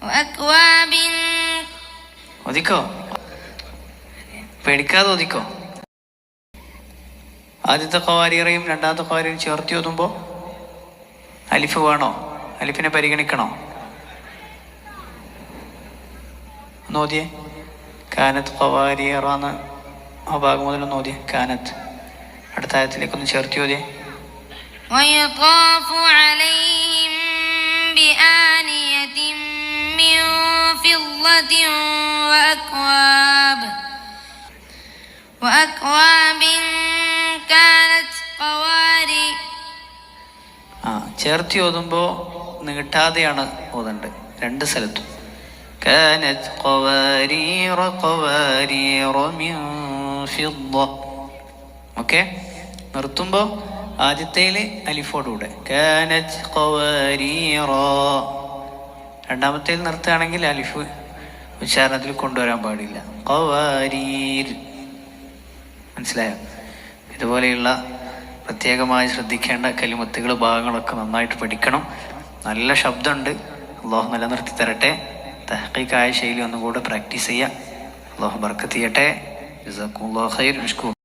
وأكواب. ഓദിക്കോ, പേടിക്കാതെ ഓദിക്കോ. ആദ്യത്തെ ഖവാരീറയും രണ്ടാമത്തെ ഖവാരീറയും ചേർത്തി ഓതുമ്പോൾ അലിഫ് വേണോ? അലിഫിനെ പരിഗണിക്കണോ? ഒന്ന് ഓതിയേ. കാനത്ത് ഖവാരീറാന്ന് ആ ഭാഗം മുതലൊന്ന് ഓതിയേ. കാനത്ത് അടുത്ത ആയത്തിലേക്കൊന്ന് ചേർത്തി ഓതിയേ. ويطاف عليهم بآنية من فضة وأكواب كانت قوارير. ചേർത്തി ഓതുമ്പോൾ നീട്ടാതെയാണ് ഓതേണ്ടത് രണ്ട് സ്ഥലത്തും. കാനത്ത് ഖവാരീറ ഖവാരീറ മിൻ ഫിദ്ദ. ഓക്കെ, നിർത്തുമ്പോൾ ആദ്യത്തേൽ അലിഫോടുകൂടെ കാനത്ത് ഖവാരീറ. രണ്ടാമത്തേൽ നിർത്തുകയാണെങ്കിൽ അലിഫ് ഉച്ചാരണത്തിൽ കൊണ്ടുവരാൻ പാടില്ല. ഖവാരീർ. മനസ്സിലായോ? ഇതുപോലെയുള്ള പ്രത്യേകമായി ശ്രദ്ധിക്കേണ്ട കലിമത്തുകൾ ഭാഗങ്ങളൊക്കെ നന്നായിട്ട് പഠിക്കണം. നല്ല ശബ്ദമുണ്ട്. അള്ളാഹു നിലനിർത്തി തരട്ടെ. തഹ്ഖീഖായ ശൈലി ഒന്നും കൂടെ പ്രാക്ടീസ് ചെയ്യുക. അള്ളാഹു ബർക്കത്ത് ചെയ്യട്ടെ. ജസാക്കുമുല്ലാഹു ഖൈർ.